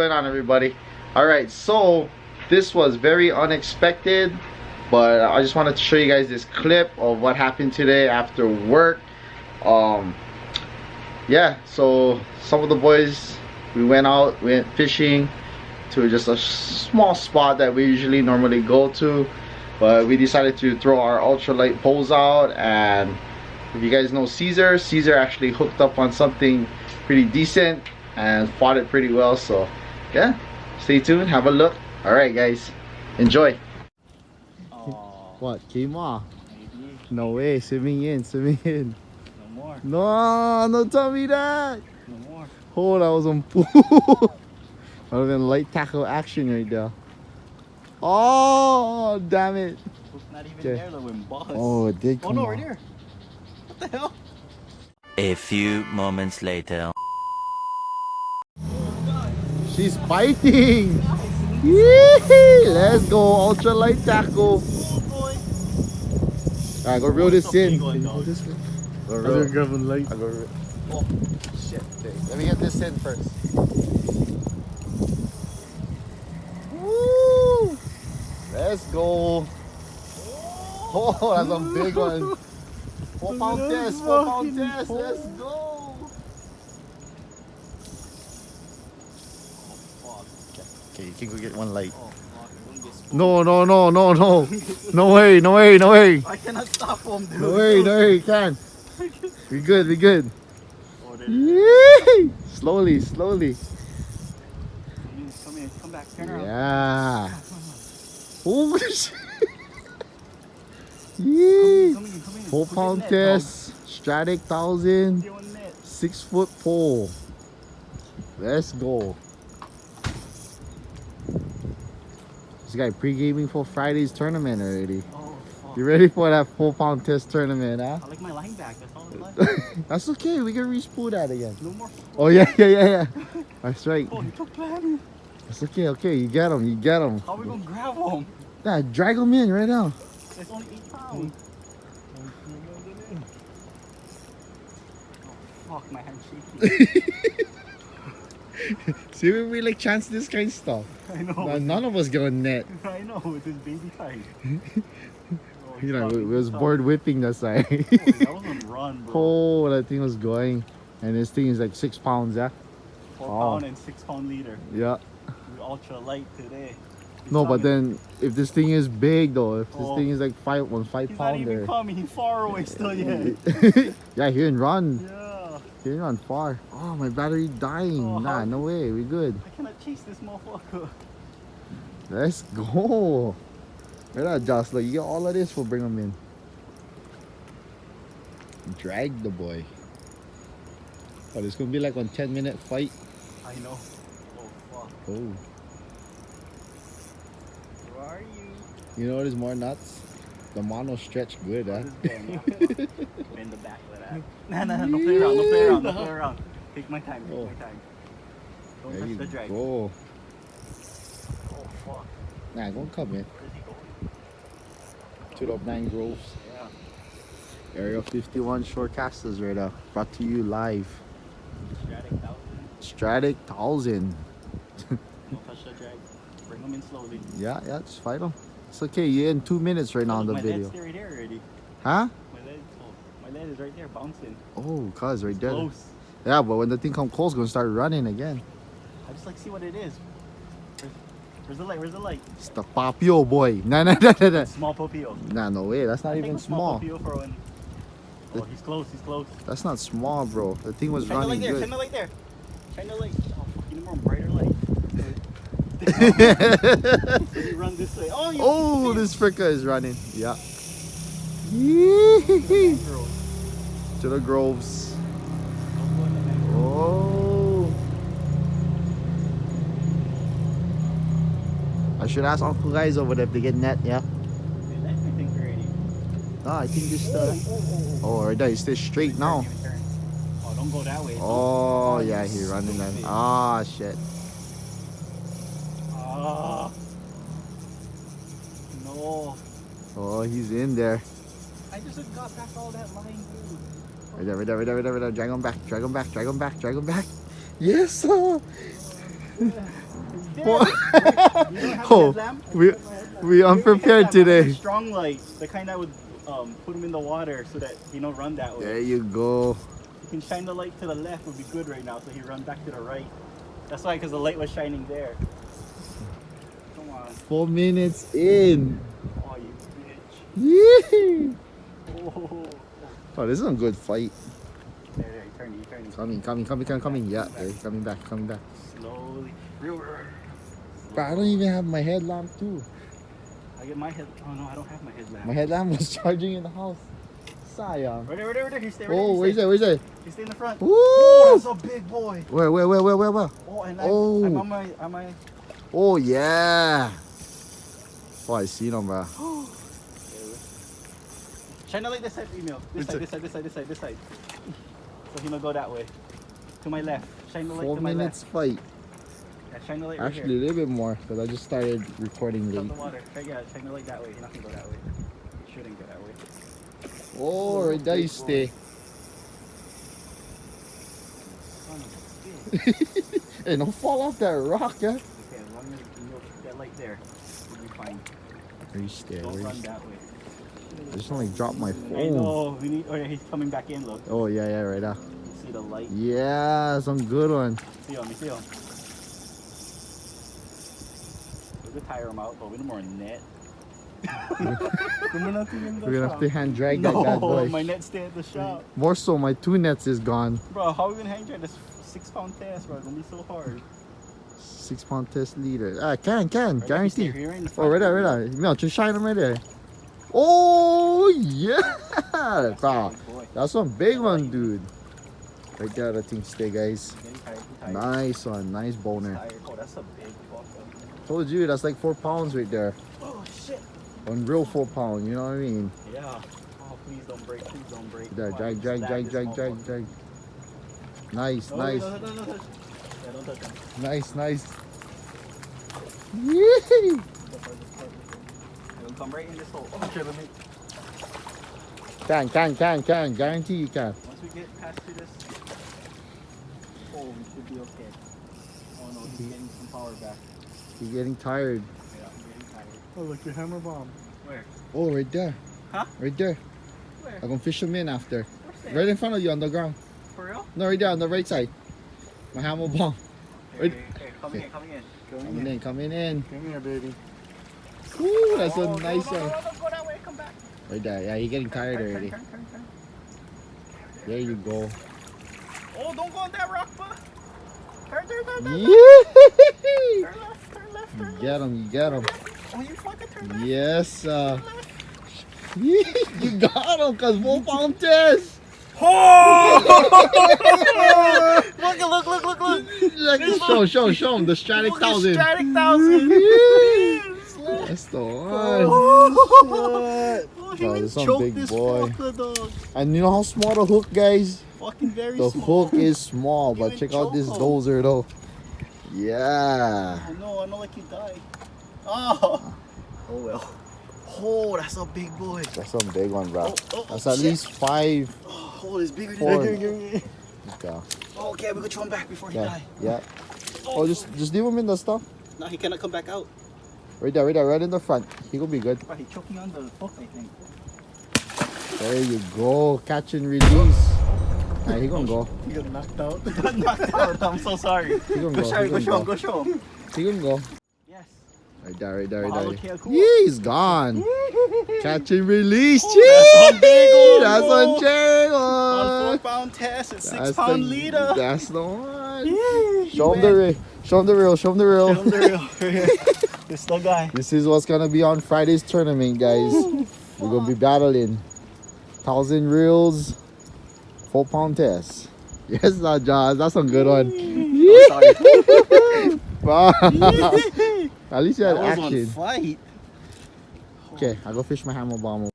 going on, everybody? Alright, so this was very unexpected, but I just wanted to show you guys this clip of what happened today after work. Yeah, so some of the boys, we went fishing to just a small spot that we usually normally go to, but we decided to throw our ultralight poles out. And if you guys know Cezar actually hooked up on something pretty decent and fought it pretty well. So yeah, stay tuned, have a look. Alright guys, enjoy. What, came off? Maybe. No way, swimming in. No more. No, don't tell me that. No more. Oh, that was on pool. That would have been light tackle action right there. Oh, damn it. It's not even there though, when boss. Oh, it did come Oh no, off. right there. What the hell? A few moments later. She's biting. Yee, let's go, ultralight tackle. Alright, go reel this in. Can you hold this one? Go reel. grabbing light. I'll go reel. Oh, shit. Okay, let me get this in first. Woo! Let's go. Oh, that's a big one. 4 pound test, 4 pound test. Let's go. Okay, you can go get one light. No. No way. I cannot stop him, dude. No way, you can. We good. Oh, Yee! Slowly. Come in, come back, turn around. Yeah. Oh, shit. Yee! Come in. 4 pound Net, test, Stratic 1000, dog. Get one net. 6 foot pole. Let's go. This guy pre-gaming for Friday's tournament already. Oh, fuck. You ready for that 4 pound test tournament, huh? I like my line back, that's all I like. That's okay, we can re-spool that again. No more. Oh yeah. That's right. Oh, he took plan. That's okay, you get him. How are we gonna grab him? Yeah, drag him in right now. It's only 8 pounds. Oh, fuck, my hand's shaking. See, when we like chance this kind of stuff. I know. None of us got net. I know, with this baby fight. You know, we was bored whipping that side. That was a run, bro. Oh, that thing was going. And this thing is like 6 pounds, yeah? 4 pound and 6 pound leader. Yeah. We're ultra light today. No, but then if this thing is big though, if this Oh. thing is like 5 He's not even pounder. coming, he's far away still yet. Yeah, he didn't run. Yeah. He didn't run far. Oh, my battery dying. Oh, Nah, no way. We good. I cannot chase this motherfucker. Let's go. Look at that, Josh. Look, you get all of this for bring him in. Drag the boy. Oh, this gonna be like a 10-minute fight. I know. Oh, fuck. Oh. Where are you? You know what is more nuts? The mono stretch good, huh? Bend the back of that. Nah, no play around. Take my time, Oh. Don't There touch you the drag. go. Oh, fuck. Nah, don't come in. Where's he going? 209 Groves. Yeah. Area 51 Shorecasters right now. Brought to you live. Stratic 1000. Stratic 1000. Don't touch the drag. Bring him in slowly. Yeah, just fight him. It's okay, you're in 2 minutes right now on the my video. led's right there already. Huh? My lead is right there bouncing. Oh, cuz right there. Close. Yeah, but when the thing comes close, it's gonna start running again. I just like see what it is. Where's the light? Where's the light? It's the Papio boy. Nah. Small Popio. Nah, no way. That's not I even think small. Popio for when... Oh, he's close. That's not small, bro. The thing was Shine the running light there. good. Shine the light there. Shine the light. Oh, fuck, you need more brighter light. You run this way. Oh, you Oh, this fricka is running. Yeah. Yee-hee-hee. To the groves. Oh. I should ask Uncle Guys over there if they get net, yeah? They left me think already. No, I think just oh, right there, he's still straight now. Oh, don't go that way. Oh, yeah, he's running then. Ah, shit. Ah. No. Oh, he's in there. I just got past all that line, dude. Right there. Drag him back. Yes, sir. What? You don't have a Oh, headlamp? we unprepared today. Strong light, the kind that would put him in the water so that he don't run that way. There you go. You can shine the light to the left would be good right now, so he run back to the right. That's why, because the light was shining there. Come on. 4 minutes in. Oh, you bitch. Yee. Oh, Oh, this is a good fight. there, you turn. Coming. Yeah, there, coming back. Slowly. But I don't even have my headlamp too. I get my head. Oh no, I don't have my headlamp. My headlamp was charging in the house. Sayang. Right there. He stay right Oh, there. where's that? He stay in the front. Woo! Oh, that's a big boy. Where? Oh, and Oh. I'm on my. Oh, yeah. Oh, I see them, bro. Shine the light this side, Emil. This side. So he will go that way. To my left. Shine the light 4 to my minutes left. fight. Yeah, shine the light right Actually, a little bit more because I just started recording here. late. Stop the water. Yeah, shine the light that way. He's not gonna go that way. He shouldn't go that way. Oh, right there you stay. Son of a bitch. Hey, don't fall off that rock, yeah? Okay, as long as you know that light there, you'll be fine. Where you stay? Don't run that way. I just only dropped my I phone. know. We need. Oh, yeah, he's coming back in. Look. Oh, yeah, right now. See the light. Yeah, some good one. See him. We could tire him out, but we need more net. We're gonna have to hand drag that bad No, boy. my net stay at the shop. More so, my 2 nets is gone. Bro, how are we gonna hang drag this 6-pound test, bro? It's gonna be so hard. 6 pound test leader. Ah, can, Right, guarantee. here in the Oh, front. right there. No, just shine them right there. Oh, yeah. That's Wow. a big boy. That's one big one, dude. Right there, that thing stay, guys. Getting tired. Nice one, nice boner. Tired. Oh, that's a big fucker. Told you, that's like 4 pounds right there. Oh, shit. Unreal 4 pound, you know what I mean? Yeah. Oh, please don't break. There, Come on, drag. stab this motherfucker. Nice, No, nice, no, yeah, don't touch him. nice. Yee! It'll come right in this hole. Oh, shit, let me. Can. Guarantee you can. Once we get past to this hole, we should be okay. Oh no, he's getting some power back. You're getting tired. Yeah, I'm getting tired. Oh, look, your hammer bomb. Where? Oh, right there. Huh? Right there. Where? I'm gonna fish them in after. Where's that? Right in front of you on the ground. For real? No, right there on the right side. My hammer bomb. Okay, Wait. coming in. Coming in. Come here, baby. Ooh, that's Oh, a nice one. No, go that way, come back. Right there. Yeah, you're getting tired already. Turn. There you go. Oh, don't go on that rock, bud. Turn. Yee! Turn left. You get him. Oh, you fucking turn left. Yes, you got him, cause 4 pound test. Oh! Look. Show him the Stratic 1000. Stratic 1000. That's the one. Oh, he Oh, even this one choked big this boy. fucker, dog. And you know how small the hook, guys? Fucking very The small. hook is small, but Even check out this choke 'em. dozer though. Yeah. Oh no, I know like you died. Oh well. Oh, that's a big boy. That's a big one, bro. Oh, That's at shit. least 5. Oh, it's bigger than 4. that. Okay. Oh, okay, we could throw him back before he Yeah. died. Yeah. Oh, just leave him in the stuff. No, he cannot come back out. Right there, right in the front. He will be good. But he's choking on the hook, I think. There you go. Catch and release. Alright, he gonna go. You got knocked out. He got knocked out. I'm so sorry. He gonna Go go. show He him. gonna Go show him. He gonna go. Yes. Right there. Mahalo, Kia, cool. Yeah, he's gone. Catch and release. Oh, that's a big one, That's bro. on J On 4-pound test and 6-pound leader. That's the one. Yeah, Show him the reel. Show him the reel. Show him the real. This the guy. This is what's gonna be on Friday's tournament, guys. We're gonna be battling 1,000 reels, 4 pound test. Yes, Jaws. That's a good one. Sorry. Wow. At least you had That was on action. fight. Okay, I'll go fish my hammer bomb.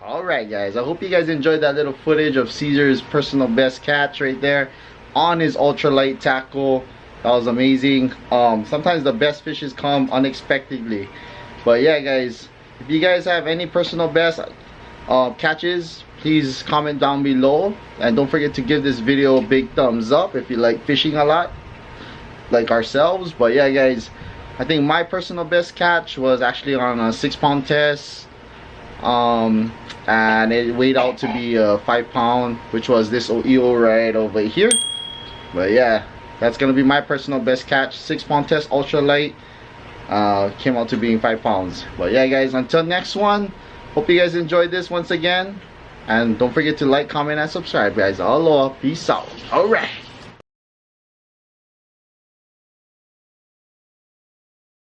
Alright guys, I hope you guys enjoyed that little footage of Cezar's personal best catch right there on his ultralight tackle. That was amazing. Sometimes the best fishes come unexpectedly. But yeah guys, if you guys have any personal best catches, please comment down below. And don't forget to give this video a big thumbs up if you like fishing a lot. like ourselves. But yeah guys, I think my personal best catch was actually on a 6-pound test, and it weighed out to be a 5-pound, which was this eel right over here. But yeah, that's gonna be my personal best catch. 6-pound test, ultralight, came out to being 5 pounds. But yeah guys, until next one, hope you guys enjoyed this once again, and don't forget to like, comment, and subscribe guys. Aloha, peace out. All right.